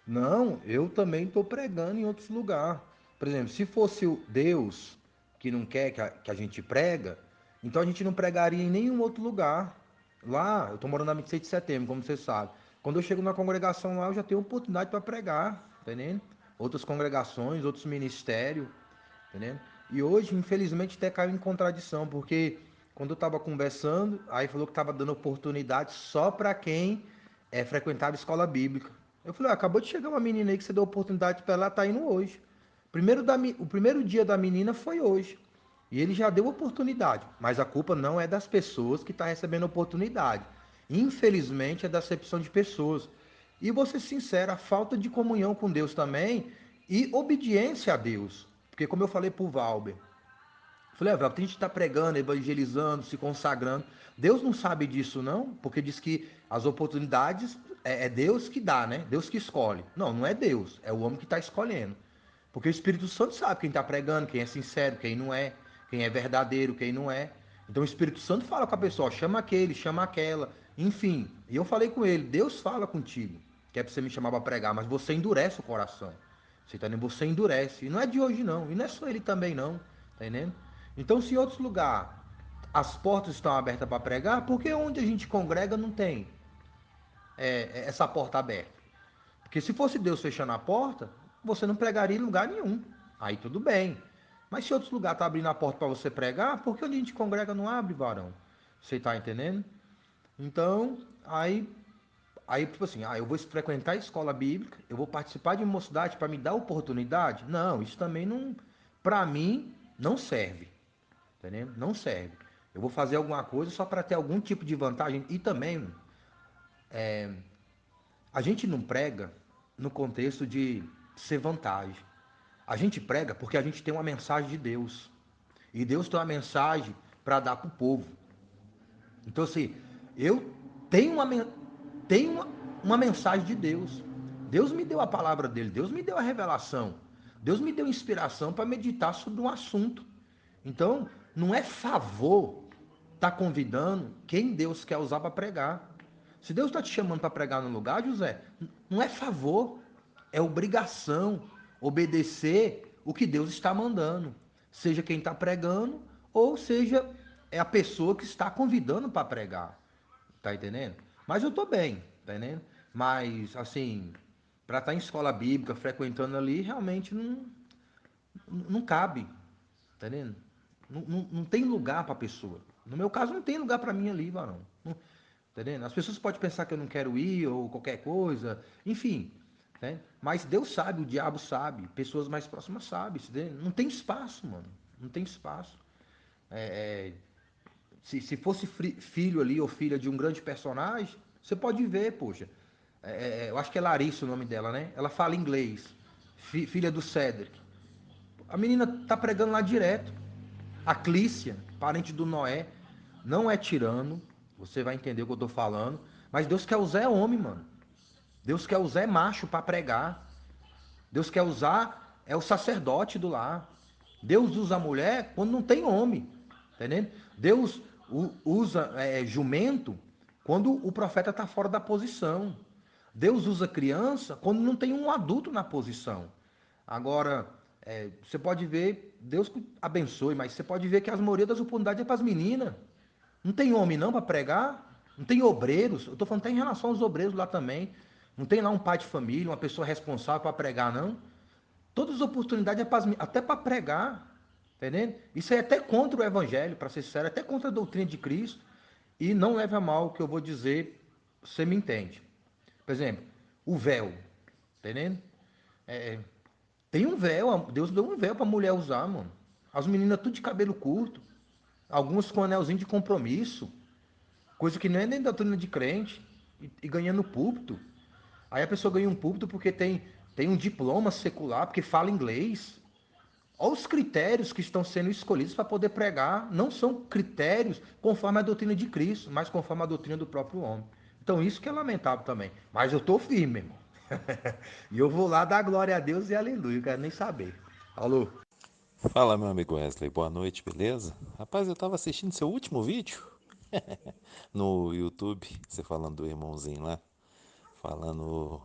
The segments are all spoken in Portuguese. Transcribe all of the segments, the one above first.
Não, eu também estou pregando em outros lugares. Por exemplo, se fosse o Deus que não quer que a gente prega, então a gente não pregaria em nenhum outro lugar. Lá, eu estou morando na 26 de setembro, como você sabe. Quando eu chego na congregação lá, eu já tenho oportunidade para pregar, tá entendendo? Outras congregações, outros ministérios, tá entendendo? E hoje, infelizmente, até caiu em contradição, porque quando eu estava conversando, aí falou que estava dando oportunidade só para quem frequentava escola bíblica. Eu falei, acabou de chegar uma menina aí que você deu oportunidade para ela, tá indo hoje. O primeiro dia da menina foi hoje. E ele já deu oportunidade, mas a culpa não é das pessoas que estão recebendo oportunidade. Infelizmente, é da acepção de pessoas. E vou ser sincero, a falta de comunhão com Deus também e obediência a Deus. Porque como eu falei pro Valber, falei, velho, tem gente que tá pregando, evangelizando, se consagrando. Deus não sabe disso, não, porque diz que as oportunidades é Deus que dá, né? Deus que escolhe. Não, não é Deus, é o homem que está escolhendo. Porque o Espírito Santo sabe quem está pregando, quem é sincero, quem não é, quem é verdadeiro, quem não é. Então o Espírito Santo fala com a pessoa, chama aquele, chama aquela, enfim. E eu falei com ele, Deus fala contigo, que é para você me chamar para pregar, mas você endurece o coração. Você tá entendendo? Você endurece. E não é de hoje não, e não é só ele também não, tá entendendo? Então se em outros lugares as portas estão abertas para pregar, porque onde a gente congrega não tem essa porta aberta. Porque se fosse Deus fechando a porta, você não pregaria em lugar nenhum. Aí tudo bem. Mas se outros lugares estão abrindo a porta para você pregar, por que onde a gente congrega não abre, varão? Você está entendendo? Então, tipo assim, eu vou frequentar a escola bíblica, eu vou participar de mocidade para me dar oportunidade? Não, isso também não, para mim, não serve. Entendeu? Não serve. Eu vou fazer alguma coisa só para ter algum tipo de vantagem. E também, a gente não prega no contexto de ser vantagem. A gente prega porque a gente tem uma mensagem de Deus. E Deus tem uma mensagem para dar para o povo. Então, assim, eu tenho tenho uma mensagem de Deus. Deus me deu a palavra dele, Deus me deu a revelação, Deus me deu inspiração para meditar sobre um assunto. Então, não é favor tá convidando quem Deus quer usar para pregar. Se Deus está te chamando para pregar no lugar, José, não é favor, é obrigação obedecer o que Deus está mandando. Seja quem está pregando, ou seja, é a pessoa que está convidando para pregar. Tá entendendo? Mas eu tô bem, tá entendendo? Mas, assim, para estar em escola bíblica, frequentando ali, realmente não cabe, tá entendendo? Não tem lugar para pessoa. No meu caso, não tem lugar para mim ali, varão. Não, tá entendendo? As pessoas podem pensar que eu não quero ir ou qualquer coisa, enfim. Né? Mas Deus sabe, o diabo sabe, pessoas mais próximas sabem. Tá entendendo? Não tem espaço, mano. Não tem espaço. Se fosse filho ali ou filha de um grande personagem, você pode ver, poxa. Eu acho que é Larissa o nome dela, né? Ela fala inglês. Filha do Cedric. A menina tá pregando lá direto. A Clícia, parente do Noé, não é tirano. Você vai entender o que eu tô falando. Mas Deus quer usar é homem, mano. Deus quer usar é macho para pregar. Deus quer usar é o sacerdote do lar. Deus usa a mulher quando não tem homem. Tá entendendo? Deus usa jumento quando o profeta está fora da posição. Deus usa criança quando não tem um adulto na posição. Agora, você pode ver, Deus abençoe, mas você pode ver que as maioria das oportunidades é para as meninas. Não tem homem não para pregar, não tem obreiros. Eu estou falando até em relação aos obreiros lá também. Não tem lá um pai de família, uma pessoa responsável para pregar, não. Todas as oportunidades é até para pregar, entendendo? Isso é até contra o evangelho, para ser sincero, é até contra a doutrina de Cristo. E não leve a mal o que eu vou dizer, você me entende. Por exemplo, o véu, entendendo? Tem um véu, Deus deu um véu para mulher usar, mano. As meninas tudo de cabelo curto, algumas com anelzinho de compromisso, coisa que não é nem doutrina de crente, e ganhando púlpito. Aí a pessoa ganha um púlpito porque tem um diploma secular, porque fala inglês. Olha os critérios que estão sendo escolhidos para poder pregar. Não são critérios conforme a doutrina de Cristo, mas conforme a doutrina do próprio homem. Então isso que é lamentável também. Mas eu estou firme, irmão. E eu vou lá dar glória a Deus e aleluia. Eu quero nem saber. Alô? Fala, meu amigo Wesley, boa noite, beleza? Rapaz, eu tava assistindo seu último vídeo no YouTube, você falando do irmãozinho lá, falando.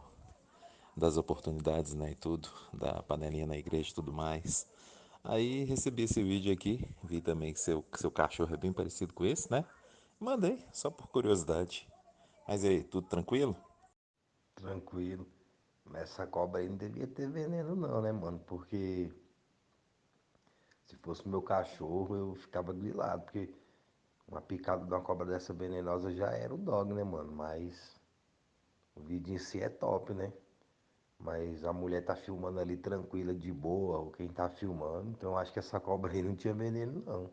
das oportunidades, né, e tudo, da panelinha na igreja e tudo mais. Aí recebi esse vídeo aqui, vi também que seu cachorro é bem parecido com esse, né? Mandei, só por curiosidade. Mas e aí, tudo tranquilo? Tranquilo. Mas essa cobra aí não devia ter veneno não, né, mano? Porque se fosse meu cachorro, eu ficava grilado, porque uma picada de uma cobra dessa venenosa já era o dog, né, mano? Mas o vídeo em si é top, né? Mas a mulher tá filmando ali tranquila, de boa, ou quem tá filmando, então eu acho que essa cobra aí não tinha veneno não.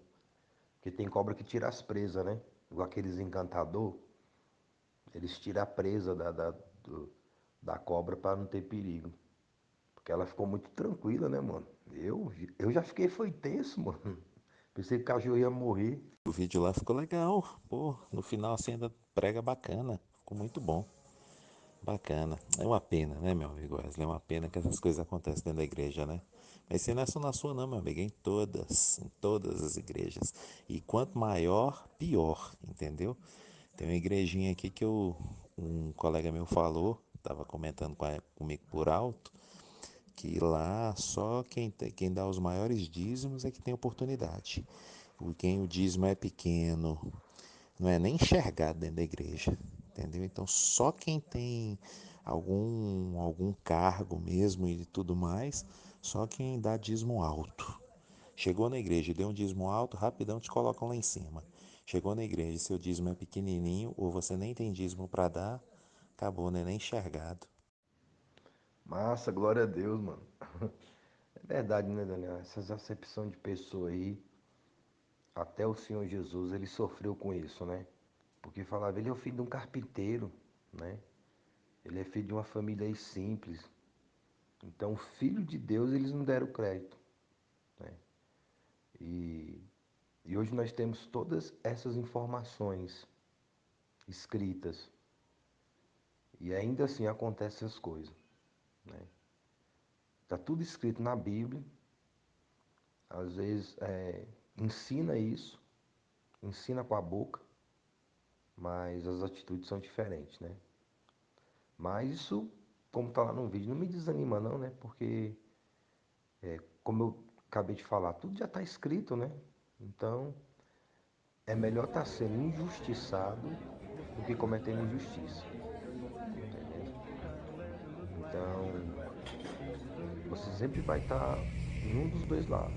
Porque tem cobra que tira as presas, né? Igual aqueles encantador, eles tiram a presa da cobra pra não ter perigo. Porque ela ficou muito tranquila, né, mano? Eu já fiquei, foi tenso, mano. Pensei que o cachorro ia morrer. O vídeo lá ficou legal, pô, no final assim ainda prega bacana, ficou muito bom. Bacana. É uma pena, né, meu amigo Wesley? É uma pena que essas coisas acontecem dentro da igreja, né? Mas isso não é só na sua, não, meu amigo. É em todas as igrejas. E quanto maior, pior, entendeu? Tem uma igrejinha aqui que um colega meu falou, estava comentando comigo por alto, que lá só quem dá os maiores dízimos é que tem oportunidade. Quem o dízimo é pequeno, não é nem enxergado dentro da igreja, entendeu? Então só quem tem algum cargo mesmo e tudo mais, só quem dá dízimo alto. Chegou na igreja e deu um dízimo alto, rapidão te colocam lá em cima. Chegou na igreja e seu dízimo é pequenininho ou você nem tem dízimo para dar, acabou, né? Nem enxergado. Massa, glória a Deus, mano. É verdade, né, Daniel? Essas acepção de pessoa aí, até o Senhor Jesus, ele sofreu com isso, né? Porque falava, ele é o filho de um carpinteiro, né? Ele é filho de uma família aí simples. Então, filho de Deus, eles não deram crédito, né? E, e hoje nós temos todas essas informações escritas. E ainda assim acontecem essas coisas, né? Tá tudo escrito na Bíblia. Às vezes ensina isso, ensina com a boca, mas as atitudes são diferentes, né? Mas isso, como tá lá no vídeo, não me desanima não, né? Porque, como eu acabei de falar, tudo já está escrito, né? Então, é melhor estar sendo injustiçado do que cometendo injustiça, entendeu? Então, você sempre vai estar em um dos dois lados.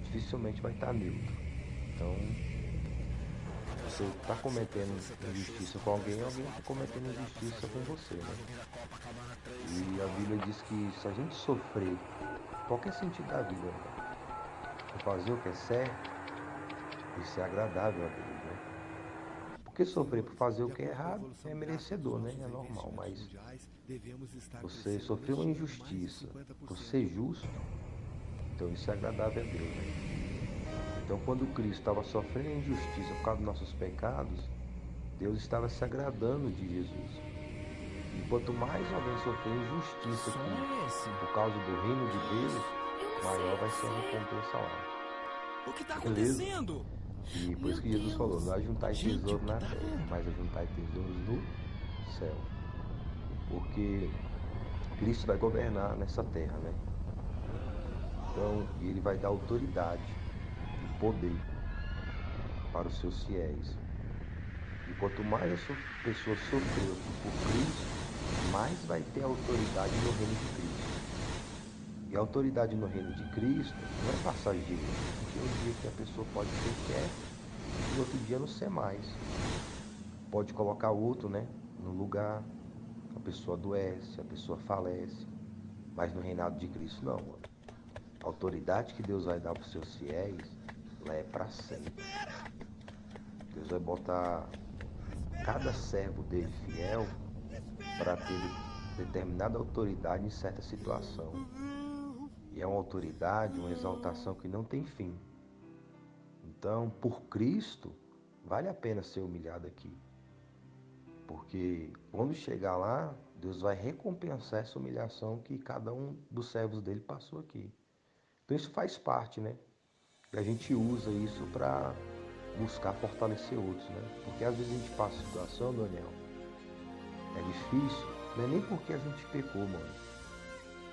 Dificilmente vai estar neutro. Então, você está cometendo injustiça com alguém, alguém está cometendo injustiça com você, né? E a Bíblia diz que se a gente sofrer, qualquer sentido da vida, né? Por fazer o que é certo, isso é agradável a Deus, né? Porque sofrer por fazer o que é errado é merecedor, né? É normal, mas você sofreu uma injustiça por ser justo, então isso é agradável a Deus, né? Então, quando Cristo estava sofrendo injustiça por causa dos nossos pecados, Deus estava se agradando de Jesus. E quanto mais alguém sofrer injustiça aqui por causa do reino de Deus, maior vai ser a recompensa lá. Beleza? E por isso que Jesus falou: não ajuntai tesouro na terra, mas ajuntai tesouros no céu. Porque Cristo vai governar nessa terra, né? Então, ele vai dar autoridade e poder para os seus fiéis. E quanto mais a pessoa sofreu aqui por Cristo, mais vai ter autoridade no reino de Cristo. E a autoridade no reino de Cristo não é passageira. Tem um dia que a pessoa pode ser chefe e no outro dia não ser mais. Pode colocar outro, né, no lugar. A pessoa adoece, a pessoa falece. Mas no reinado de Cristo não, mano. A autoridade que Deus vai dar para os seus fiéis, ela é para sempre. Deus vai botar cada servo dele fiel para ter determinada autoridade em certa situação. E é uma autoridade, uma exaltação que não tem fim. Então, por Cristo, vale a pena ser humilhado aqui. Porque quando chegar lá, Deus vai recompensar essa humilhação que cada um dos servos dele passou aqui. Então isso faz parte, né? E a gente usa isso para buscar fortalecer outros, né? Porque às vezes a gente passa situação, Daniel, é difícil, Não é nem porque a gente pecou, mano.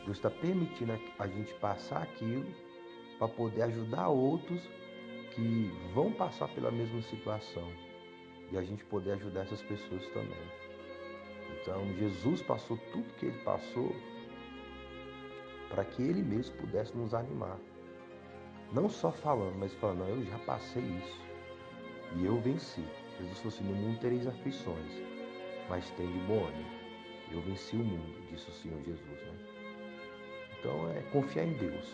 Deus está permitindo a gente passar aquilo para poder ajudar outros que vão passar pela mesma situação e a gente poder ajudar essas pessoas também. Então, Jesus passou tudo que ele passou para que ele mesmo pudesse nos animar. Não só falando, mas falando, não, eu já passei isso e eu venci. Jesus falou assim, no mundo tereis aflições, mas tem de bom ânimo. Eu venci o mundo, disse o Senhor Jesus, né? Então é confiar em Deus.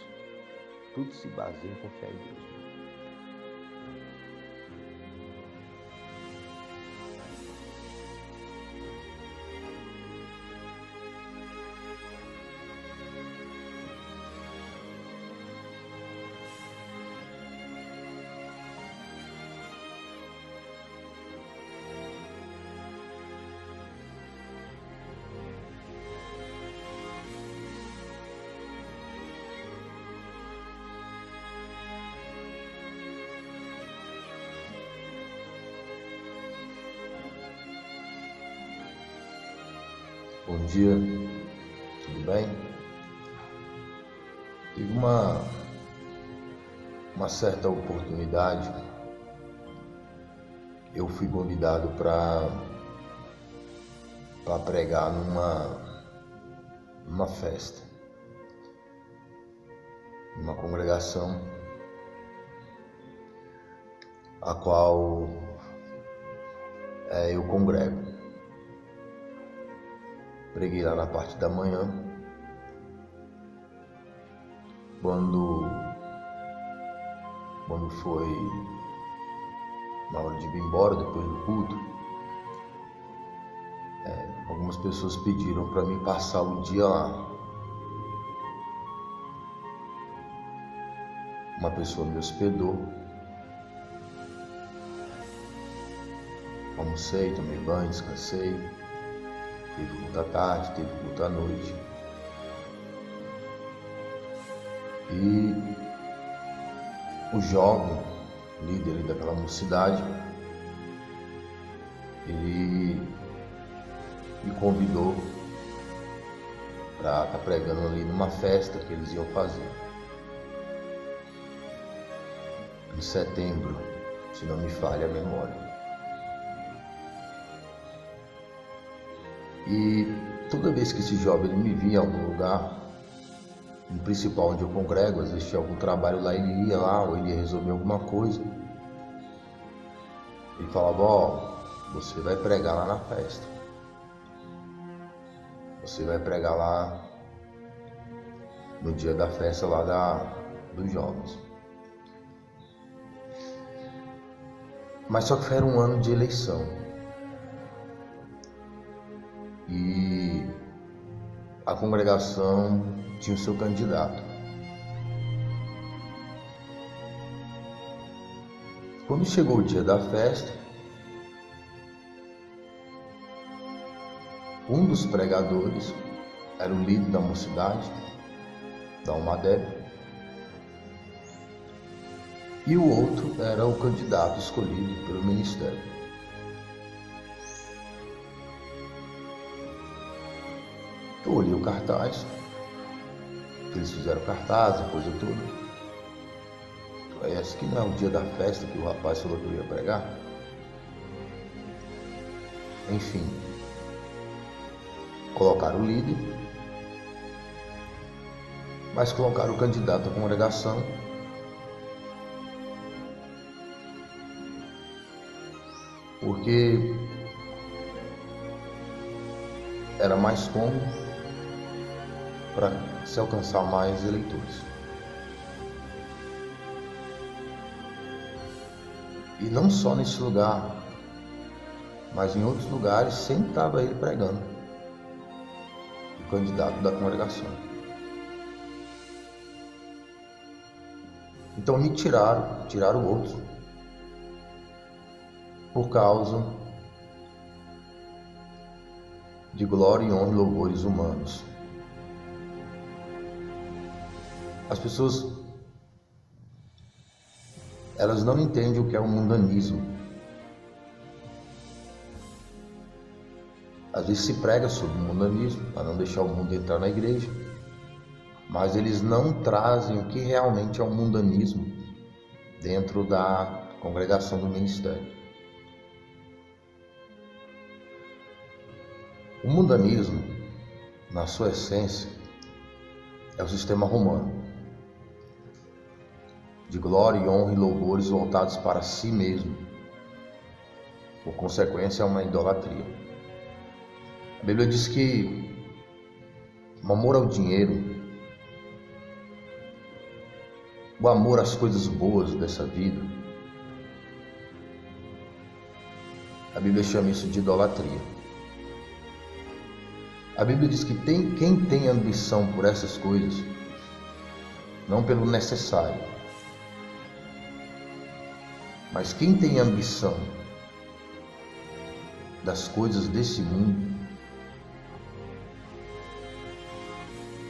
Tudo se baseia em confiar em Deus. Bom dia, tudo bem? Tive uma certa oportunidade, eu fui convidado para pregar numa festa, numa congregação, a qual eu congrego. Preguei lá na parte da manhã, quando foi na hora de ir embora, depois do culto, algumas pessoas pediram para mim passar o dia lá. Uma pessoa me hospedou, almocei, tomei banho, descansei. Teve culto à tarde, teve culto à noite. E o jovem, líder daquela mocidade, ele me convidou para estar pregando ali numa festa que eles iam fazer. Em setembro, se não me falha a memória. E toda vez que esse jovem ele me via em algum lugar, no principal onde eu congrego, às vezes tinha algum trabalho lá, ele ia lá ou ele ia resolver alguma coisa. Ele falava, você vai pregar lá na festa. Você vai pregar lá no dia da festa lá dos jovens. Mas só que era um ano de eleição. E a congregação tinha o seu candidato. Quando chegou o dia da festa, um dos pregadores era o líder da mocidade, da Almadeb, e o outro era o candidato escolhido pelo ministério. Eu olhei o cartaz, eles fizeram cartaz, a coisa toda. Esse que não é o dia da festa que o rapaz falou que eu ia pregar? Enfim, colocaram o líder, mas colocaram o candidato à congregação. Porque era mais cômodo para se alcançar mais eleitores. E não só nesse lugar, mas em outros lugares sempre estava ele pregando, o candidato da congregação. Então me tiraram outros, por causa de glória e honra e louvores humanos. As pessoas, elas não entendem o que é o mundanismo. Às vezes se prega sobre o mundanismo, para não deixar o mundo entrar na igreja, mas eles não trazem o que realmente é o mundanismo dentro da congregação do ministério. O mundanismo, na sua essência, é o sistema romano, de glória e honra e louvores voltados para si mesmo. Por consequência, é uma idolatria. A Bíblia diz que o amor ao dinheiro, o amor às coisas boas dessa vida, a Bíblia chama isso de idolatria. A Bíblia diz que quem tem ambição por essas coisas, não pelo necessário, mas quem tem ambição das coisas desse mundo,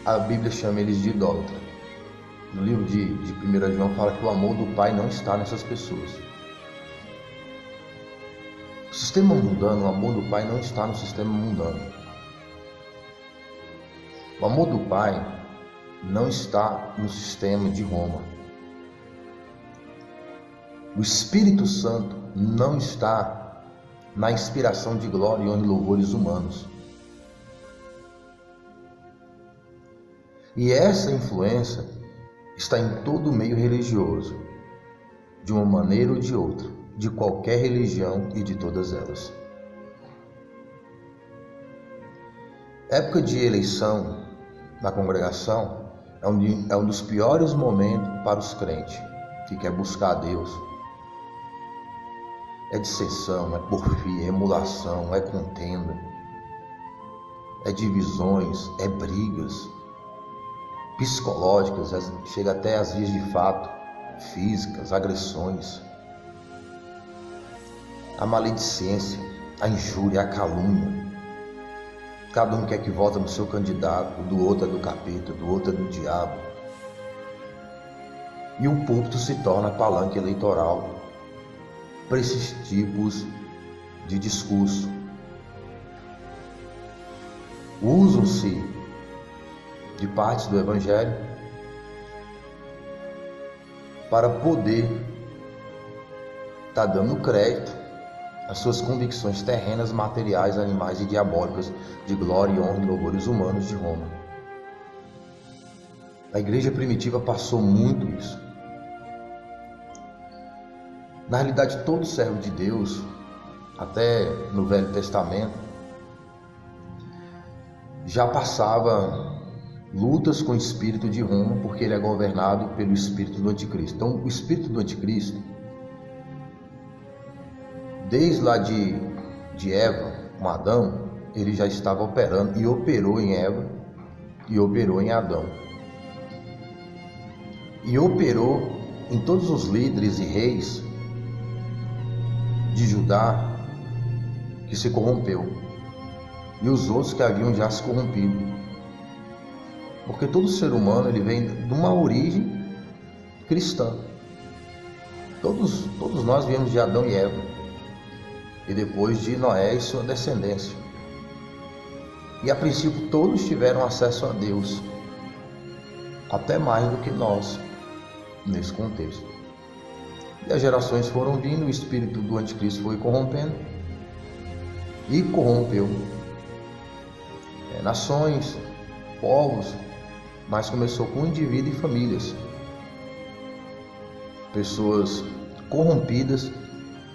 a Bíblia chama eles de idólatra. No livro de 1 João fala que o amor do Pai não está nessas pessoas. O sistema mundano, o amor do Pai não está no sistema mundano. O amor do Pai não está no sistema de Roma. O Espírito Santo não está na inspiração de glória, honra e louvores humanos. E essa influência está em todo o meio religioso, de uma maneira ou de outra, de qualquer religião e de todas elas. Época de eleição na congregação é um dos piores momentos para os crentes que quer buscar a Deus. É dissensão, é porfia, é emulação, é contenda, é divisões, é brigas psicológicas, chega até às vias de fato, físicas, agressões, a maledicência, a injúria, a calúnia. Cada um quer que vota no seu candidato, o do outro é do capeta, do outro é do diabo. E o púlpito se torna palanque eleitoral para esses tipos de discurso. Usam-se de partes do Evangelho para poder estar dando crédito às suas convicções terrenas, materiais, animais e diabólicas de glória e honra e louvores humanos de Roma. A igreja primitiva passou muito isso. Na realidade, todo servo de Deus, até no Velho Testamento, já passava lutas com o espírito de Roma, porque ele é governado pelo espírito do anticristo. Então, o espírito do anticristo, desde lá de Eva, com Adão, ele já estava operando e operou em Eva e operou em Adão. E operou em todos os líderes e reis de Judá que se corrompeu e os outros que haviam já se corrompido. Porque todo ser humano ele vem de uma origem cristã. Todos nós viemos de Adão e Eva e depois de Noé e sua descendência. E a princípio todos tiveram acesso a Deus, até mais do que nós nesse contexto. E as gerações foram vindo, o espírito do anticristo foi corrompendo e corrompeu nações, povos, mas começou com indivíduo e famílias. Pessoas corrompidas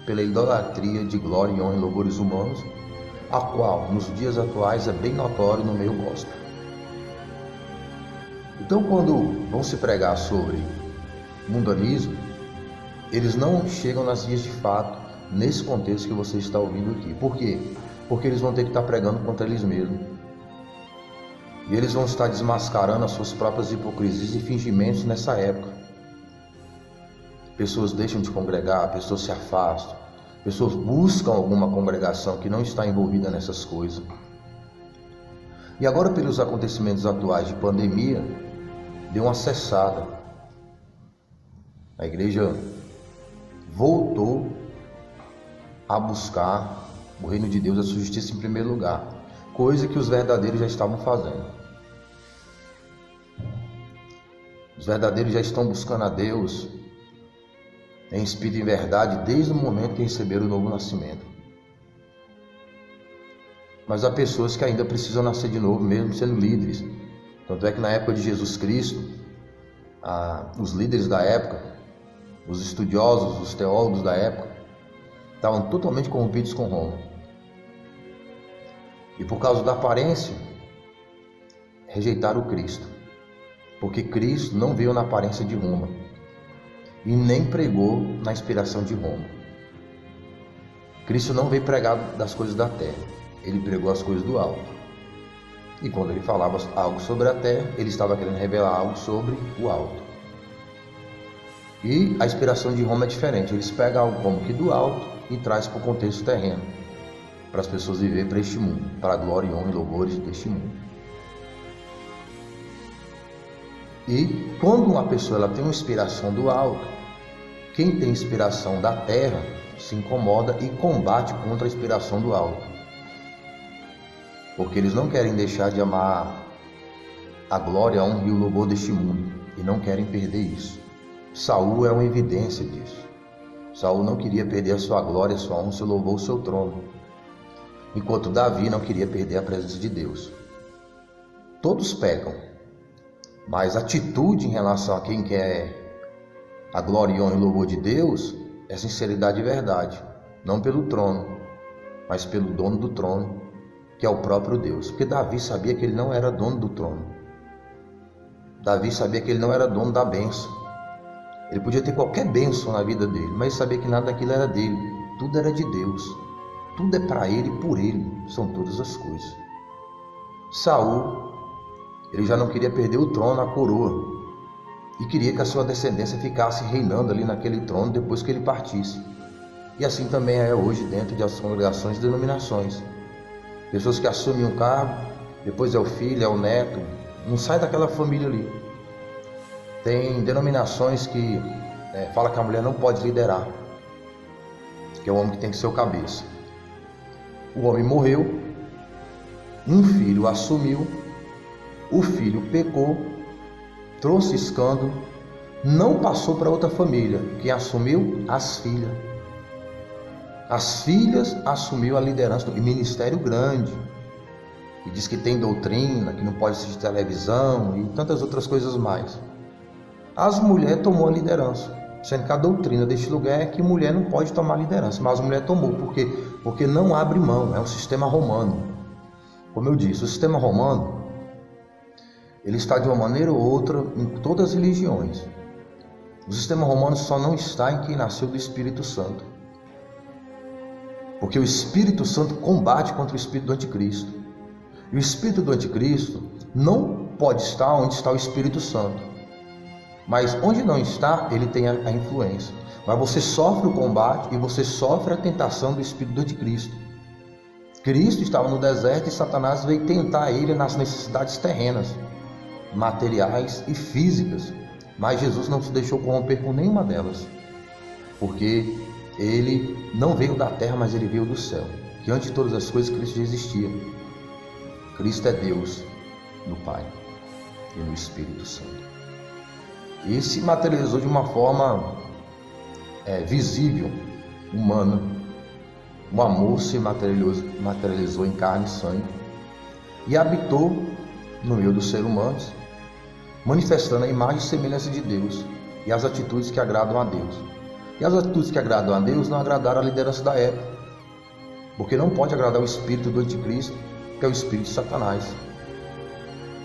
pela idolatria de glória e honra e louvores humanos, a qual nos dias atuais é bem notório no meio gospel. Então, quando vão se pregar sobre mundanismo, eles não chegam nas vias de fato nesse contexto que você está ouvindo aqui. Por quê? Porque eles vão ter que estar pregando contra eles mesmos. E eles vão estar desmascarando as suas próprias hipocrisias e fingimentos nessa época. Pessoas deixam de congregar, pessoas se afastam, pessoas buscam alguma congregação que não está envolvida nessas coisas. E agora, pelos acontecimentos atuais de pandemia, deu uma cessada. A igreja voltou a buscar o reino de Deus, a sua justiça em primeiro lugar. coisa que os verdadeiros já estavam fazendo. Os verdadeiros já estão buscando a Deus em espírito e verdade desde o momento que receberam o novo nascimento. Mas há pessoas que ainda precisam nascer de novo, mesmo sendo líderes. Tanto é que na época de Jesus Cristo, os líderes da época, os estudiosos, os teólogos da época, estavam totalmente corrompidos com Roma. E por causa da aparência, rejeitaram o Cristo. Porque Cristo não veio na aparência de Roma e nem pregou na inspiração de Roma. Cristo não veio pregar das coisas da terra, ele pregou as coisas do alto. E quando ele falava algo sobre a terra, ele estava querendo revelar algo sobre o alto. E a inspiração de Roma é diferente, eles pegam algo como que do alto e traz para o contexto terreno, para as pessoas viverem para este mundo, para a glória e honra e louvores deste mundo. E quando uma pessoa ela tem uma inspiração do alto, quem tem inspiração da terra se incomoda e combate contra a inspiração do alto. Porque eles não querem deixar de amar a glória, a honra e o louvor deste mundo e não querem perder isso. Saul é uma evidência disso. Saul não queria perder a sua glória, a sua honra, o seu louvor, o seu trono. Enquanto Davi não queria perder a presença de Deus. Todos pecam. Mas a atitude em relação a quem quer a glória e honra e louvor de Deus é sinceridade e verdade. Não pelo trono, mas pelo dono do trono, que é o próprio Deus. Porque Davi sabia que ele não era dono do trono. Davi sabia que ele não era dono da bênção. Ele podia ter qualquer bênção na vida dele, mas ele sabia que nada daquilo era dele. Tudo era de Deus. Tudo é para ele e por ele. São todas as coisas. Saul, ele já não queria perder o trono, a coroa, e queria que a sua descendência ficasse reinando ali naquele trono depois que ele partisse. E assim também é hoje dentro das congregações e denominações. Pessoas que assumem um cargo, depois é o filho, é o neto, não sai daquela família ali. Tem denominações que falam que a mulher não pode liderar, que é o homem que tem que ser o cabeça. O homem morreu, um filho assumiu, o filho pecou, trouxe escândalo, não passou para outra família. Quem assumiu? As filhas. As filhas assumiu a liderança do ministério grande. E diz que tem doutrina, que não pode assistir televisão e tantas outras coisas mais. As mulheres tomou a liderança, sendo que a doutrina deste lugar é que mulher não pode tomar liderança. Mas a mulher tomou, por quê? Porque não abre mão, é um sistema romano. Como eu disse, o sistema romano, ele está de uma maneira ou outra em todas as religiões. O sistema romano só não está em quem nasceu do Espírito Santo. Porque o Espírito Santo combate contra o Espírito do Anticristo. E o Espírito do Anticristo não pode estar onde está o Espírito Santo. Mas onde não está, ele tem a influência. Mas você sofre o combate e você sofre a tentação do Espírito do Anticristo. Cristo estava no deserto e Satanás veio tentar ele nas necessidades terrenas, materiais e físicas, mas Jesus não se deixou corromper por nenhuma delas, porque ele não veio da terra, mas ele veio do céu, que antes de todas as coisas Cristo já existia. Cristo é Deus no Pai e no Espírito Santo. E se materializou de uma forma visível, humana. O amor se materializou em carne e sangue e habitou no meio dos seres humanos, manifestando a imagem e semelhança de Deus e as atitudes que agradam a Deus. E as atitudes que agradam a Deus não agradaram a liderança da época, porque não pode agradar o espírito do anticristo, que é o espírito de Satanás,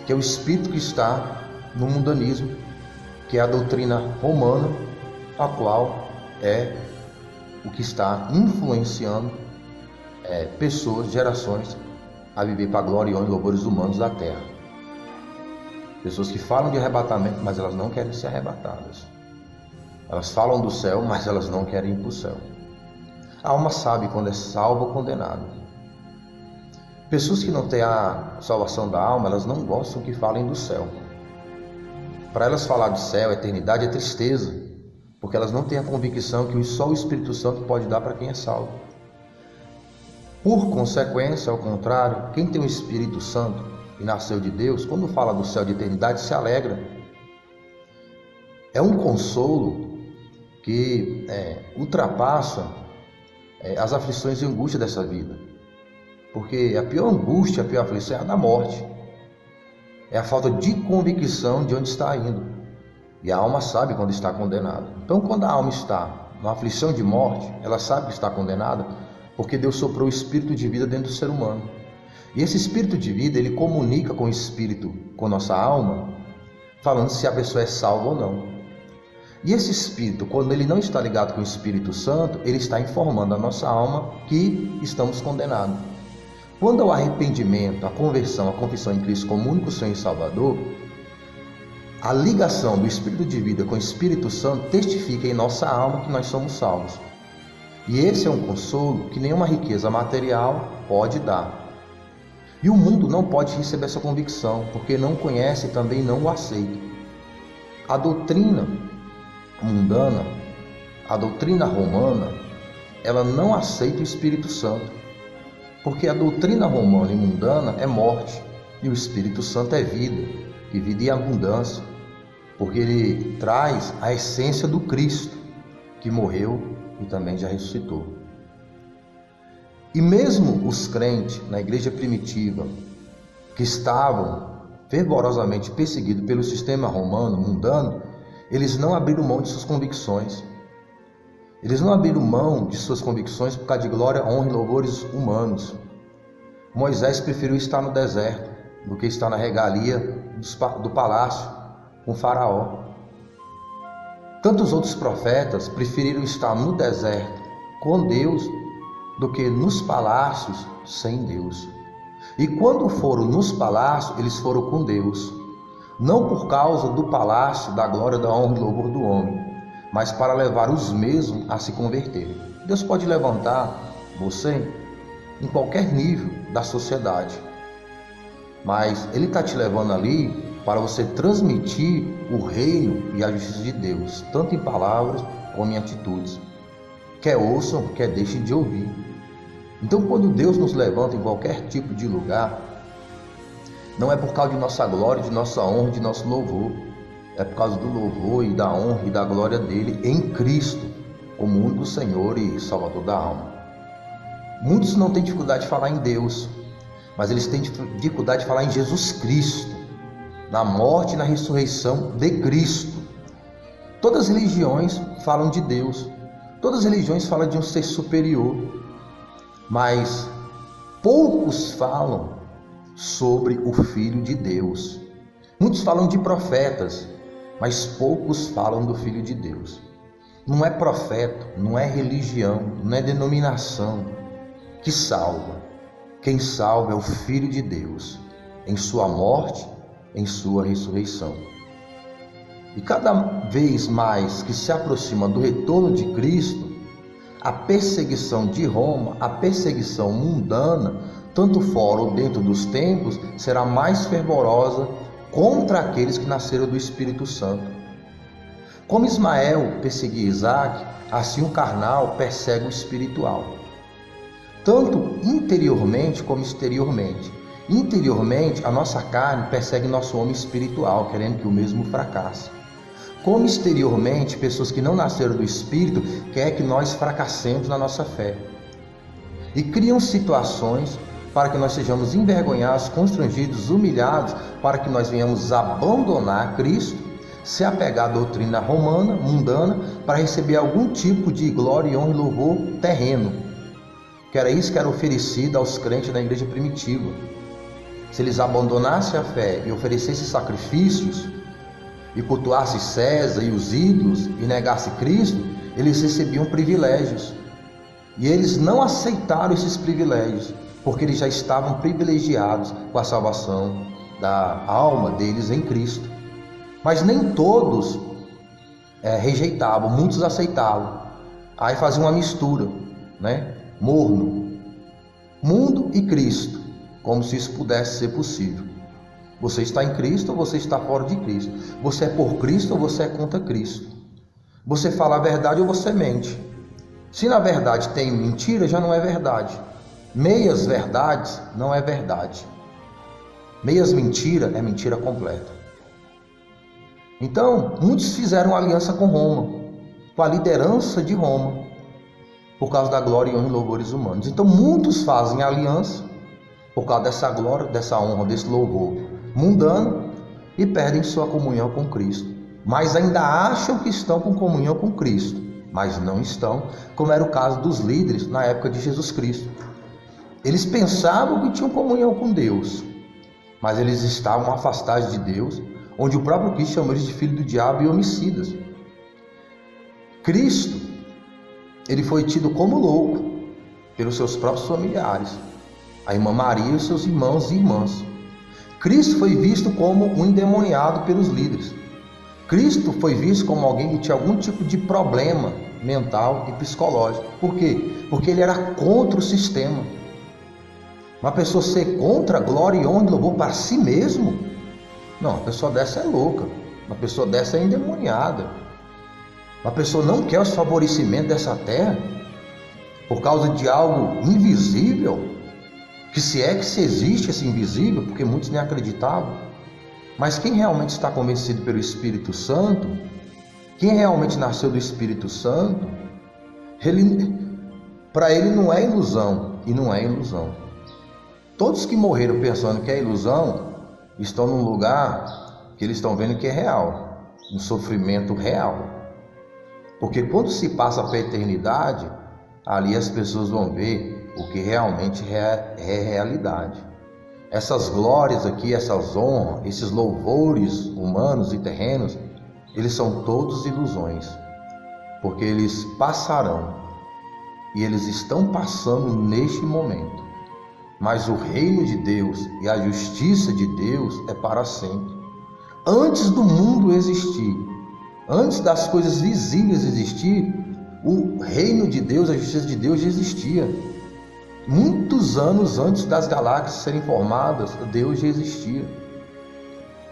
que é o espírito que está no mundanismo, que é a doutrina romana, a qual é o que está influenciando pessoas, gerações, a viver para a glória e honra e louvores humanos da terra. Pessoas que falam de arrebatamento, mas elas não querem ser arrebatadas. Elas falam do céu, mas elas não querem ir para o céu. A alma sabe quando é salva ou condenada. Pessoas que não têm a salvação da alma, elas não gostam que falem do céu. Para elas falar do céu, eternidade é tristeza, porque elas não têm a convicção que só o Espírito Santo pode dar para quem é salvo. Por consequência, ao contrário, quem tem o Espírito Santo e nasceu de Deus, quando fala do céu de eternidade, se alegra. É um consolo que ultrapassa as aflições e angústias dessa vida. Porque a pior angústia, a pior aflição é a da morte. É a falta de convicção de onde está indo. E a alma sabe quando está condenada. Então, quando a alma está numa aflição de morte, ela sabe que está condenada, porque Deus soprou o espírito de vida dentro do ser humano. E esse espírito de vida, ele comunica com o espírito, com nossa alma, falando se a pessoa é salva ou não. E esse espírito, quando ele não está ligado com o Espírito Santo, ele está informando a nossa alma que estamos condenados. Quando é o arrependimento, a conversão, a confissão em Cristo como único Senhor e Salvador, a ligação do Espírito de vida com o Espírito Santo testifica em nossa alma que nós somos salvos. E esse é um consolo que nenhuma riqueza material pode dar. E o mundo não pode receber essa convicção, porque não conhece e também não o aceita. A doutrina mundana, a doutrina romana, ela não aceita o Espírito Santo. Porque a doutrina romana e mundana é morte, e o Espírito Santo é vida, e vida em abundância, porque ele traz a essência do Cristo, que morreu e também já ressuscitou. E mesmo os crentes na igreja primitiva, que estavam fervorosamente perseguidos pelo sistema romano, mundano, eles não abriram mão de suas convicções. Eles não abriram mão de suas convicções por causa de glória, honra e louvores humanos. Moisés preferiu estar no deserto do que estar na regalia do palácio com o faraó. Tantos outros profetas preferiram estar no deserto com Deus do que nos palácios sem Deus. E quando foram nos palácios, eles foram com Deus. Não por causa do palácio, da glória, da honra e louvor do homem, mas para levar os mesmos a se converterem. Deus pode levantar você em qualquer nível da sociedade, mas Ele está te levando ali para você transmitir o reino e a justiça de Deus, tanto em palavras como em atitudes. Quer ouçam, quer deixem de ouvir. Então, quando Deus nos levanta em qualquer tipo de lugar, não é por causa de nossa glória, de nossa honra, de nosso louvor. É por causa do louvor e da honra e da glória dele em Cristo, como único Senhor e Salvador da alma. Muitos não têm dificuldade de falar em Deus, mas eles têm dificuldade de falar em Jesus Cristo, na morte e na ressurreição de Cristo. Todas as religiões falam de Deus, todas as religiões falam de um ser superior, mas poucos falam sobre o Filho de Deus. Muitos falam de profetas, mas poucos falam do Filho de Deus. Não é profeta, não é religião, não é denominação que salva. Quem salva é o Filho de Deus, em sua morte, em sua ressurreição. E cada vez mais que se aproxima do retorno de Cristo, a perseguição de Roma, a perseguição mundana, tanto fora ou dentro dos templos, será mais fervorosa contra aqueles que nasceram do Espírito Santo. Como Ismael perseguia Isaac, assim o carnal persegue o espiritual, tanto interiormente como exteriormente. Interiormente, a nossa carne persegue nosso homem espiritual, querendo que o mesmo fracasse. Como exteriormente, pessoas que não nasceram do Espírito querem que nós fracassemos na nossa fé. E criam situações para que nós sejamos envergonhados, constrangidos, humilhados, para que nós venhamos abandonar Cristo, se apegar à doutrina romana, mundana, para receber algum tipo de glória, honra e louvor terreno. Que era isso que era oferecido aos crentes da igreja primitiva. Se eles abandonassem a fé e oferecessem sacrifícios, e cultuassem César e os ídolos, e negassem Cristo, eles recebiam privilégios. E eles não aceitaram esses privilégios, porque eles já estavam privilegiados com a salvação da alma deles em Cristo. Mas nem todos rejeitavam, muitos aceitavam. Aí faziam uma mistura, morno, mundo e Cristo, como se isso pudesse ser possível. Você está em Cristo ou você está fora de Cristo? Você é por Cristo ou você é contra Cristo? Você fala a verdade ou você mente? Se na verdade tem mentira, já não é verdade. Meias verdades não é verdade. Meias mentira é mentira completa. Então, muitos fizeram aliança com Roma, com a liderança de Roma, por causa da glória e honra e louvores humanos. Então, muitos fazem aliança por causa dessa glória, dessa honra, desse louvor mundano e perdem sua comunhão com Cristo. Mas ainda acham que estão com comunhão com Cristo, mas não estão, como era o caso dos líderes na época de Jesus Cristo. Eles pensavam que tinham comunhão com Deus, mas eles estavam afastados de Deus, onde o próprio Cristo chamou eles de filho do diabo e homicidas. Cristo, ele foi tido como louco pelos seus próprios familiares, a irmã Maria e os seus irmãos e irmãs. Cristo foi visto como um endemoniado pelos líderes. Cristo foi visto como alguém que tinha algum tipo de problema mental e psicológico. Por quê? Porque ele era contra o sistema. Uma pessoa ser contra a glória e honra e louvor para si mesmo? Não, uma pessoa dessa é louca. Uma pessoa dessa é endemoniada. Uma pessoa não quer os favorecimentos dessa terra por causa de algo invisível, que se existe esse invisível, porque muitos nem acreditavam. Mas quem realmente está convencido pelo Espírito Santo, quem realmente nasceu do Espírito Santo, para ele não é ilusão, e não é ilusão. Todos que morreram pensando que é ilusão, estão num lugar que eles estão vendo que é real, um sofrimento real. Porque quando se passa para a eternidade, ali as pessoas vão ver o que realmente é realidade. Essas glórias aqui, essas honras, esses louvores humanos e terrenos, eles são todos ilusões, porque eles passarão, e eles estão passando neste momento. Mas o reino de Deus e a justiça de Deus é para sempre. Antes do mundo existir, antes das coisas visíveis existir, o reino de Deus, a justiça de Deus já existia. Muitos anos antes das galáxias serem formadas, Deus já existia.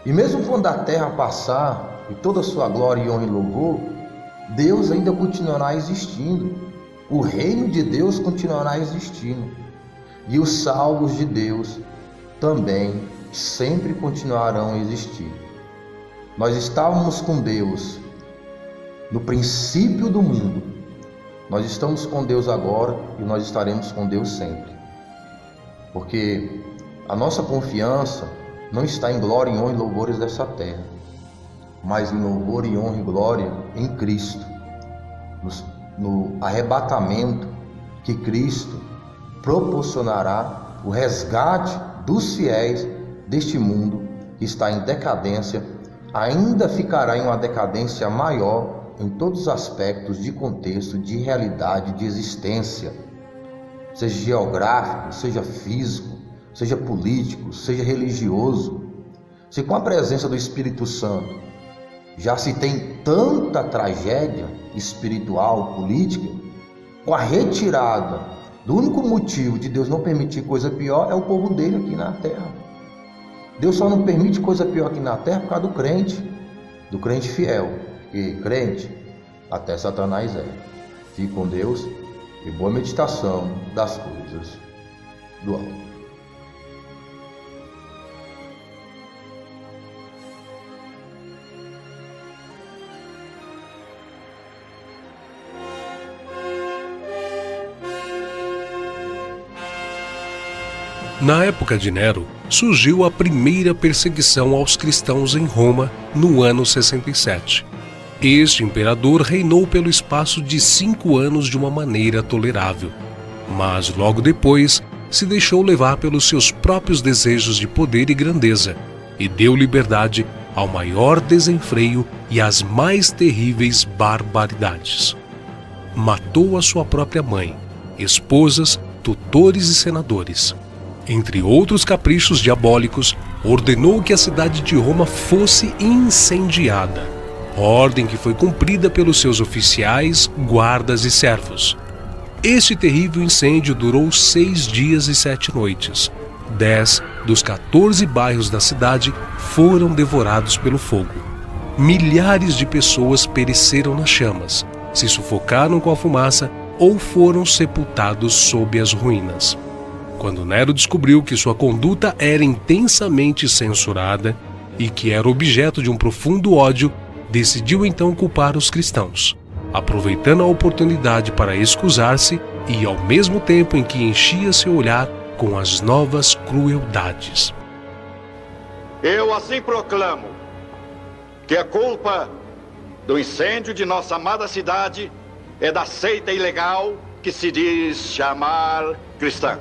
E mesmo quando a terra passar e toda a sua glória e honra e louvor, Deus ainda continuará existindo. O reino de Deus continuará existindo. E os salvos de Deus também sempre continuarão a existir. Nós estávamos com Deus no princípio do mundo. Nós estamos com Deus agora e nós estaremos com Deus sempre. Porque a nossa confiança não está em glória, em honra e louvores dessa terra, mas em louvor e honra e glória em Cristo, no arrebatamento que Cristo proporcionará o resgate dos fiéis deste mundo que está em decadência, ainda ficará em uma decadência maior em todos os aspectos de contexto, de realidade, de existência, seja geográfico, seja físico, seja político, seja religioso. Se com a presença do Espírito Santo já se tem tanta tragédia espiritual, política, com a retirada do único motivo de Deus não permitir coisa pior é o povo dele aqui na terra. Deus só não permite coisa pior aqui na terra por causa do crente fiel. Porque crente, até Satanás é. Fique com Deus e boa meditação das coisas do alto. Na época de Nero, surgiu a primeira perseguição aos cristãos em Roma no ano 67. Este imperador reinou pelo espaço de 5 anos de uma maneira tolerável, mas logo depois se deixou levar pelos seus próprios desejos de poder e grandeza e deu liberdade ao maior desenfreio e às mais terríveis barbaridades. Matou a sua própria mãe, esposas, tutores e senadores. Entre outros caprichos diabólicos, ordenou que a cidade de Roma fosse incendiada, ordem que foi cumprida pelos seus oficiais, guardas e servos. Este terrível incêndio durou 6 dias e 7 noites. 10 dos 14 bairros da cidade foram devorados pelo fogo. Milhares de pessoas pereceram nas chamas, se sufocaram com a fumaça ou foram sepultados sob as ruínas. Quando Nero descobriu que sua conduta era intensamente censurada e que era objeto de um profundo ódio, decidiu então culpar os cristãos, aproveitando a oportunidade para excusar-se e, ao mesmo tempo em que enchia seu olhar com as novas crueldades. Eu assim proclamo que a culpa do incêndio de nossa amada cidade é da seita ilegal que se diz chamar cristã.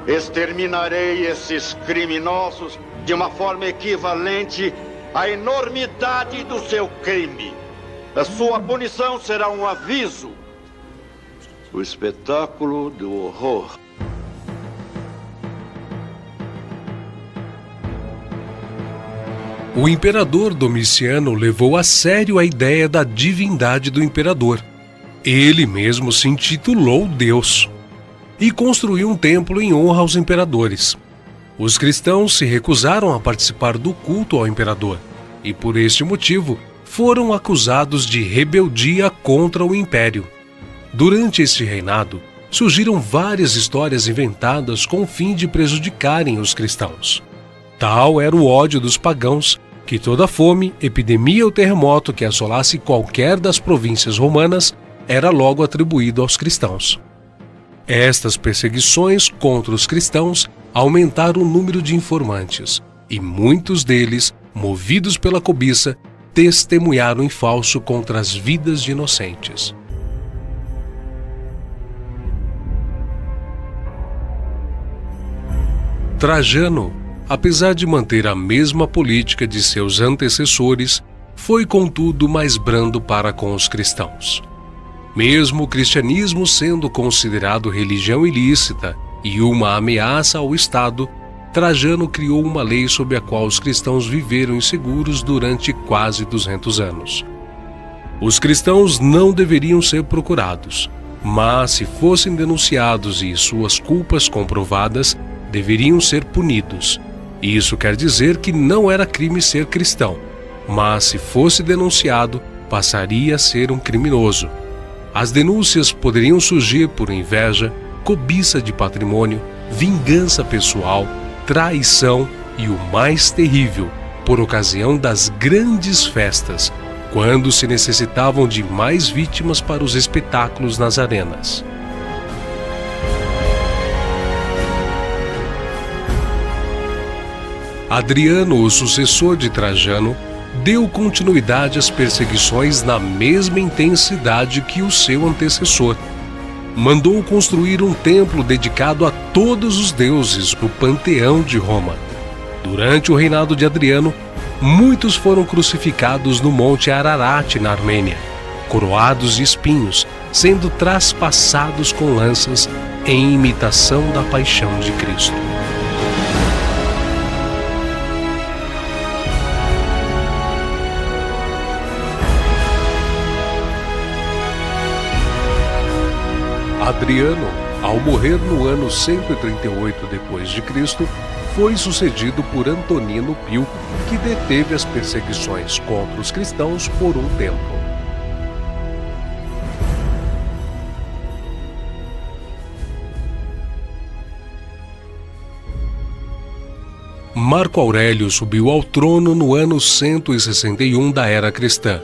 Exterminarei esses criminosos de uma forma equivalente à enormidade do seu crime. A sua punição será um aviso, o espetáculo do horror. O imperador Domiciano levou a sério a ideia da divindade do imperador. Ele mesmo se intitulou Deus e construiu um templo em honra aos imperadores. Os cristãos se recusaram a participar do culto ao imperador e, por este motivo, foram acusados de rebeldia contra o império. Durante este reinado, surgiram várias histórias inventadas com o fim de prejudicarem os cristãos. Tal era o ódio dos pagãos que toda fome, epidemia ou terremoto que assolasse qualquer das províncias romanas era logo atribuído aos cristãos. Estas perseguições contra os cristãos aumentaram o número de informantes, e muitos deles, movidos pela cobiça, testemunharam em falso contra as vidas de inocentes. Trajano, apesar de manter a mesma política de seus antecessores, foi contudo mais brando para com os cristãos. Mesmo o cristianismo sendo considerado religião ilícita e uma ameaça ao Estado, Trajano criou uma lei sob a qual os cristãos viveram inseguros durante quase 200 anos. Os cristãos não deveriam ser procurados, mas se fossem denunciados e suas culpas comprovadas, deveriam ser punidos. Isso quer dizer que não era crime ser cristão, mas se fosse denunciado, passaria a ser um criminoso. As denúncias poderiam surgir por inveja, cobiça de patrimônio, vingança pessoal, traição e o mais terrível, por ocasião das grandes festas, quando se necessitavam de mais vítimas para os espetáculos nas arenas. Adriano, o sucessor de Trajano, deu continuidade às perseguições na mesma intensidade que o seu antecessor. Mandou construir um templo dedicado a todos os deuses no panteão de Roma. Durante o reinado de Adriano, muitos foram crucificados no Monte Ararat, na Armênia, coroados de espinhos, sendo traspassados com lanças em imitação da paixão de Cristo. Adriano, ao morrer no ano 138 d.C., foi sucedido por Antonino Pio, que deteve as perseguições contra os cristãos por um tempo. Marco Aurélio subiu ao trono no ano 161 da era cristã.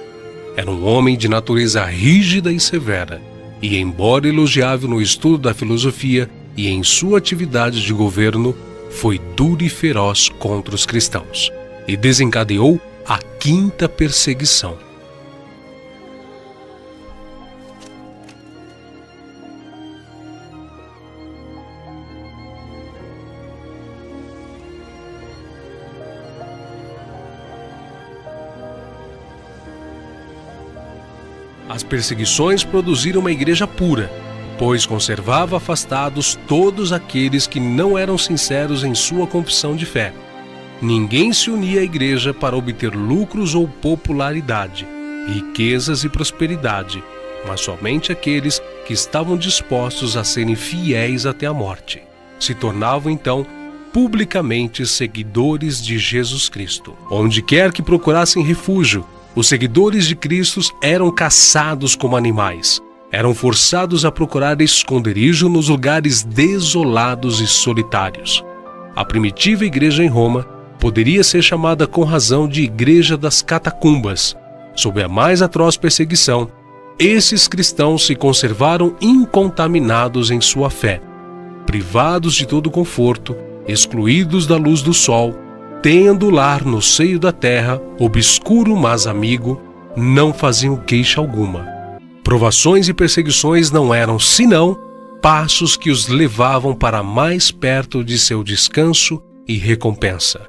Era um homem de natureza rígida e severa, e, embora elogiável no estudo da filosofia e em sua atividade de governo, foi duro e feroz contra os cristãos, e desencadeou a quinta perseguição. As perseguições produziram uma igreja pura, pois conservava afastados todos aqueles que não eram sinceros em sua confissão de fé. Ninguém se unia à igreja para obter lucros ou popularidade, riquezas e prosperidade, mas somente aqueles que estavam dispostos a serem fiéis até a morte. Se tornavam, então, publicamente seguidores de Jesus Cristo. Onde quer que procurassem refúgio, os seguidores de Cristo eram caçados como animais, eram forçados a procurar esconderijo nos lugares desolados e solitários. A primitiva igreja em Roma poderia ser chamada com razão de Igreja das Catacumbas. Sob a mais atroz perseguição, esses cristãos se conservaram incontaminados em sua fé, privados de todo conforto, excluídos da luz do sol, tendo lar no seio da terra, obscuro mas amigo, não faziam queixa alguma. Provações e perseguições não eram senão passos que os levavam para mais perto de seu descanso e recompensa.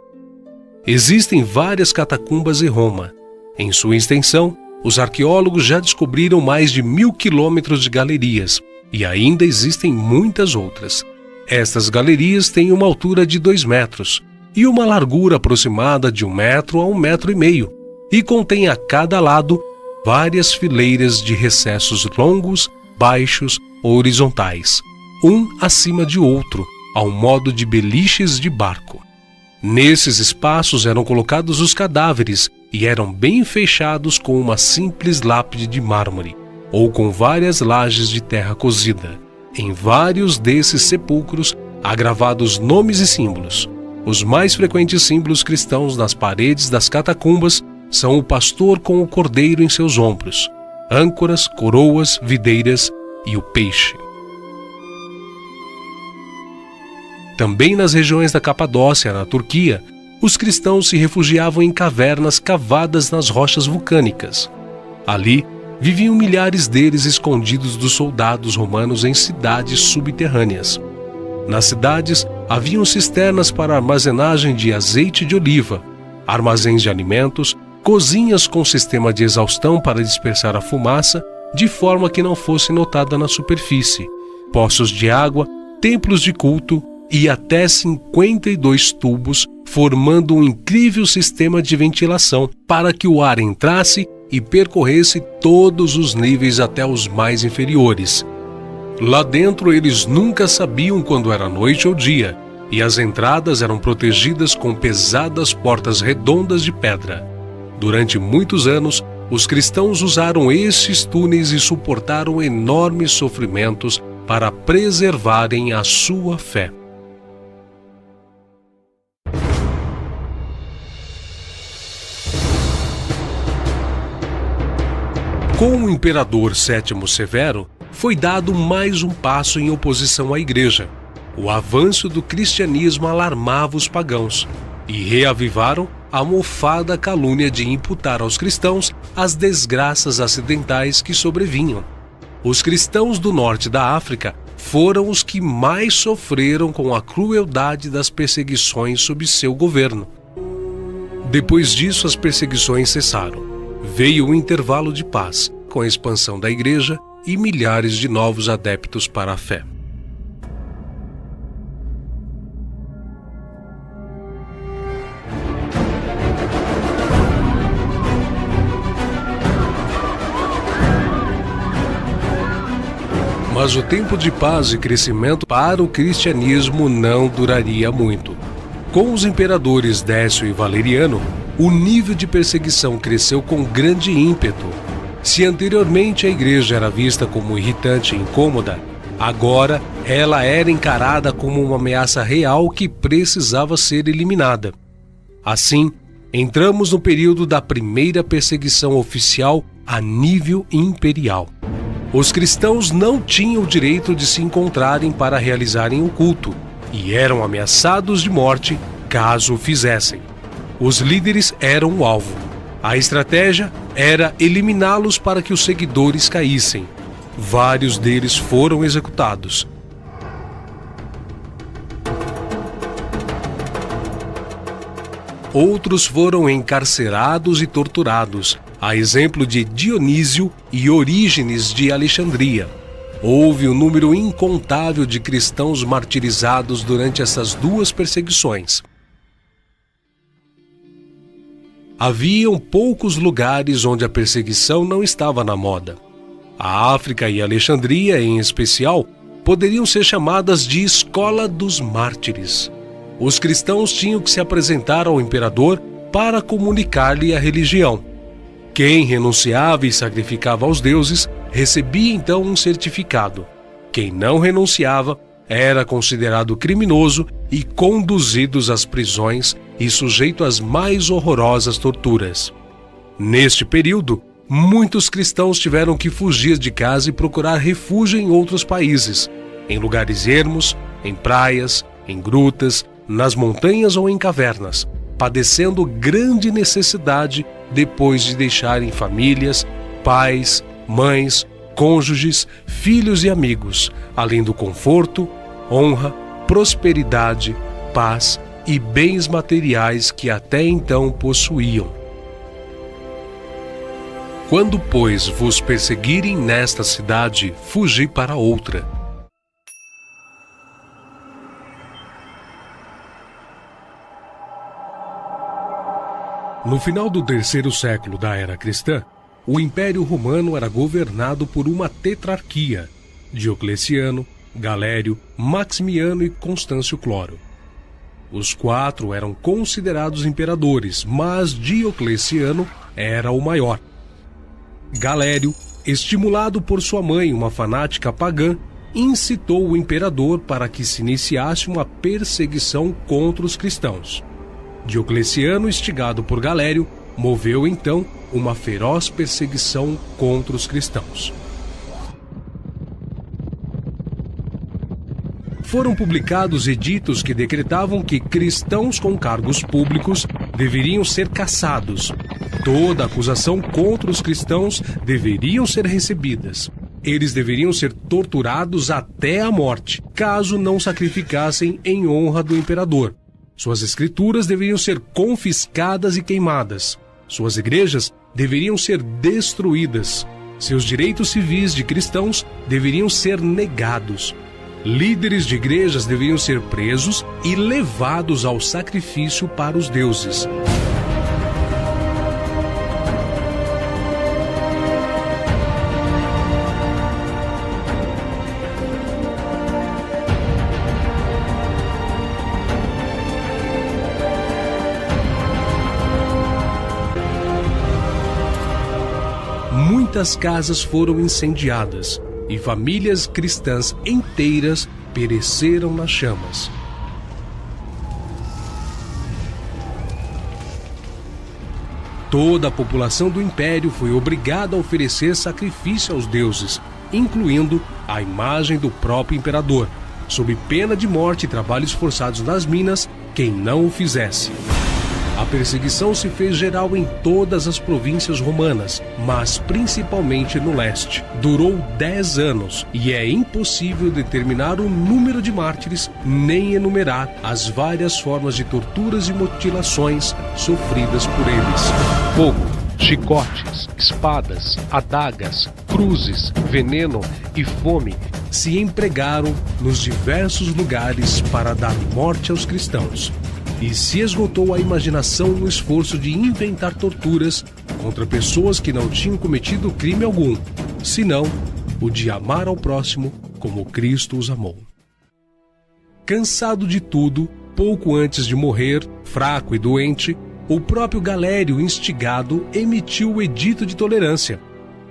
Existem várias catacumbas em Roma. Em sua extensão, os arqueólogos já descobriram mais de 1000 quilômetros de galerias, e ainda existem muitas outras. Estas galerias têm uma altura de 2 metros e uma largura aproximada de 1 metro a 1,5 metros, e contém a cada lado várias fileiras de recessos longos, baixos ou horizontais, um acima de outro, ao modo de beliches de barco. Nesses espaços eram colocados os cadáveres e eram bem fechados com uma simples lápide de mármore, ou com várias lajes de terra cozida. Em vários desses sepulcros há gravados nomes e símbolos. Os mais frequentes símbolos cristãos nas paredes das catacumbas são o pastor com o cordeiro em seus ombros, âncoras, coroas, videiras e o peixe. Também nas regiões da Capadócia, na Turquia, os cristãos se refugiavam em cavernas cavadas nas rochas vulcânicas. Ali, viviam milhares deles escondidos dos soldados romanos em cidades subterrâneas. Nas cidades, haviam cisternas para armazenagem de azeite de oliva, armazéns de alimentos, cozinhas com sistema de exaustão para dispersar a fumaça, de forma que não fosse notada na superfície, poços de água, templos de culto e até 52 tubos, formando um incrível sistema de ventilação para que o ar entrasse e percorresse todos os níveis até os mais inferiores. Lá dentro eles nunca sabiam quando era noite ou dia, e as entradas eram protegidas com pesadas portas redondas de pedra. Durante muitos anos, os cristãos usaram estes túneis e suportaram enormes sofrimentos para preservarem a sua fé. Com o imperador Sétimo Severo, foi dado mais um passo em oposição à igreja. O avanço do cristianismo alarmava os pagãos e reavivaram a mofada calúnia de imputar aos cristãos as desgraças acidentais que sobrevinham. Os cristãos do norte da África foram os que mais sofreram com a crueldade das perseguições sob seu governo. Depois disso, as perseguições cessaram. Veio um intervalo de paz, com a expansão da igreja e milhares de novos adeptos para a fé. Mas o tempo de paz e crescimento para o cristianismo não duraria muito. Com os imperadores Décio e Valeriano, o nível de perseguição cresceu com grande ímpeto. Se anteriormente a igreja era vista como irritante e incômoda, agora ela era encarada como uma ameaça real que precisava ser eliminada. Assim, entramos no período da primeira perseguição oficial a nível imperial. Os cristãos não tinham o direito de se encontrarem para realizarem o culto e eram ameaçados de morte caso o fizessem. Os líderes eram o alvo. A estratégia era eliminá-los para que os seguidores caíssem. Vários deles foram executados. Outros foram encarcerados e torturados, a exemplo de Dionísio e Orígenes de Alexandria. Houve um número incontável de cristãos martirizados durante essas duas perseguições. Haviam poucos lugares onde a perseguição não estava na moda. A África e Alexandria, em especial, poderiam ser chamadas de Escola dos Mártires. Os cristãos tinham que se apresentar ao imperador para comunicar-lhe a religião. Quem renunciava e sacrificava aos deuses recebia então um certificado. Quem não renunciava era considerado criminoso e conduzidos às prisões e sujeito às mais horrorosas torturas. Neste período, muitos cristãos tiveram que fugir de casa e procurar refúgio em outros países, em lugares ermos, em praias, em grutas, nas montanhas ou em cavernas, padecendo grande necessidade depois de deixarem famílias, pais, mães, cônjuges, filhos e amigos, além do conforto, honra, prosperidade, paz e bens materiais que até então possuíam. Quando, pois, vos perseguirem nesta cidade, fugi para outra. No final do 3º século da era cristã, o Império Romano era governado por uma tetrarquia: Diocleciano, Galério, Maximiano e Constâncio Cloro. Os 4 eram considerados imperadores, mas Diocleciano era o maior. Galério, estimulado por sua mãe, uma fanática pagã, incitou o imperador para que se iniciasse uma perseguição contra os cristãos. Diocleciano, instigado por Galério, moveu então uma feroz perseguição contra os cristãos. Foram publicados editos que decretavam que cristãos com cargos públicos deveriam ser caçados. Toda acusação contra os cristãos deveriam ser recebidas. Eles deveriam ser torturados até a morte, caso não sacrificassem em honra do imperador. Suas escrituras deveriam ser confiscadas e queimadas. Suas igrejas deveriam ser destruídas. Seus direitos civis de cristãos deveriam ser negados. Líderes de igrejas deveriam ser presos e levados ao sacrifício para os deuses. Muitas casas foram incendiadas e famílias cristãs inteiras pereceram nas chamas. Toda a população do império foi obrigada a oferecer sacrifício aos deuses, incluindo a imagem do próprio imperador, sob pena de morte e trabalhos forçados nas minas, quem não o fizesse. A perseguição se fez geral em todas as províncias romanas, mas principalmente no leste. Durou 10 anos e é impossível determinar o número de mártires nem enumerar as várias formas de torturas e mutilações sofridas por eles. Fogo, chicotes, espadas, adagas, cruzes, veneno e fome se empregaram nos diversos lugares para dar morte aos cristãos. E se esgotou a imaginação no esforço de inventar torturas contra pessoas que não tinham cometido crime algum, senão o de amar ao próximo como Cristo os amou. Cansado de tudo, pouco antes de morrer, fraco e doente, o próprio Galério, instigado, emitiu o Edito de Tolerância.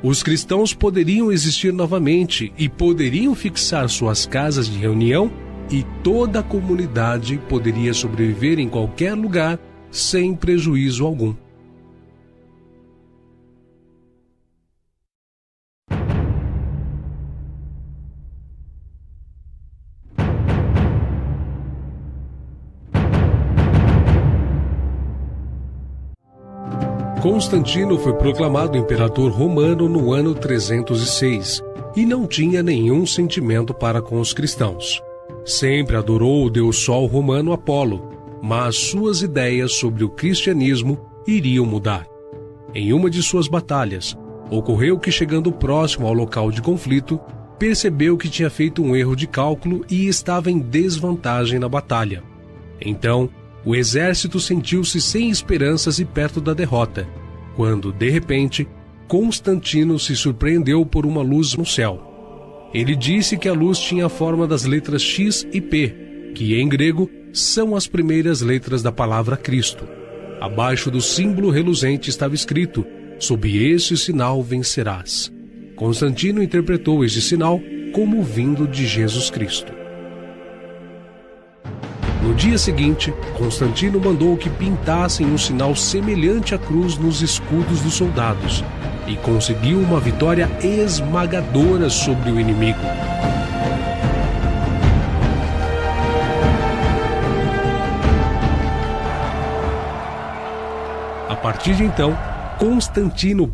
Os cristãos poderiam existir novamente e poderiam fixar suas casas de reunião, e toda a comunidade poderia sobreviver em qualquer lugar sem prejuízo algum. Constantino foi proclamado imperador romano no ano 306 e não tinha nenhum sentimento para com os cristãos. Sempre adorou o deus Sol romano Apolo, mas suas ideias sobre o cristianismo iriam mudar. Em uma de suas batalhas, ocorreu que, chegando próximo ao local de conflito, percebeu que tinha feito um erro de cálculo e estava em desvantagem na batalha. Então, o exército sentiu-se sem esperanças e perto da derrota, quando, de repente, Constantino se surpreendeu por uma luz no céu. Ele disse que a luz tinha a forma das letras X e P, que em grego são as primeiras letras da palavra Cristo. Abaixo do símbolo reluzente estava escrito: sob este sinal vencerás. Constantino interpretou este sinal como vindo de Jesus Cristo. No dia seguinte, Constantino mandou que pintassem um sinal semelhante à cruz nos escudos dos soldados e conseguiu uma vitória esmagadora sobre o inimigo. A partir de então, Constantino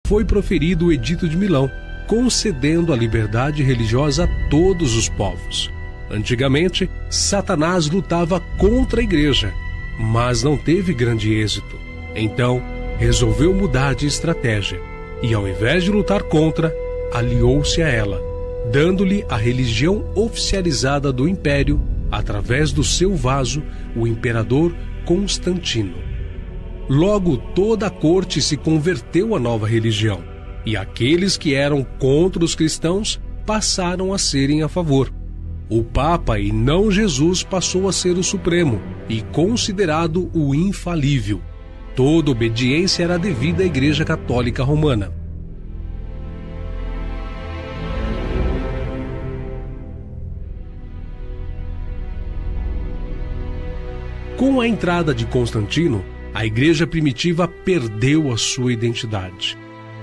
foi proferido o Edito de Milão, concedendo a liberdade religiosa a todos os povos. Antigamente, Satanás lutava contra a igreja, mas não teve grande êxito. Então, resolveu mudar de estratégia e, ao invés de lutar contra, aliou-se a ela, dando-lhe a religião oficializada do império através do seu vaso, o imperador Constantino. Logo, toda a corte se converteu à nova religião, e aqueles que eram contra os cristãos passaram a serem a favor. O Papa, e não Jesus, passou a ser o Supremo e considerado o infalível. Toda obediência era devida à Igreja Católica Romana. Com a entrada de Constantino, a igreja primitiva perdeu a sua identidade.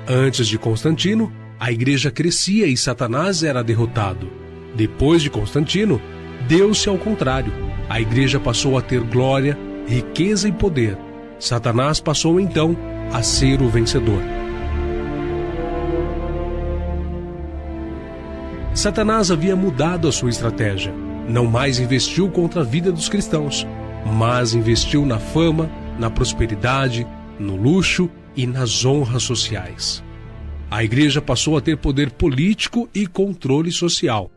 Antes de Constantino, a igreja crescia e Satanás era derrotado. Depois de Constantino, deu-se ao contrário. A igreja passou a ter glória, riqueza e poder. Satanás passou então a ser o vencedor. Satanás havia mudado a sua estratégia. Não mais investiu contra a vida dos cristãos, mas investiu na fama, na prosperidade, no luxo e nas honras sociais. A igreja passou a ter poder político e controle social.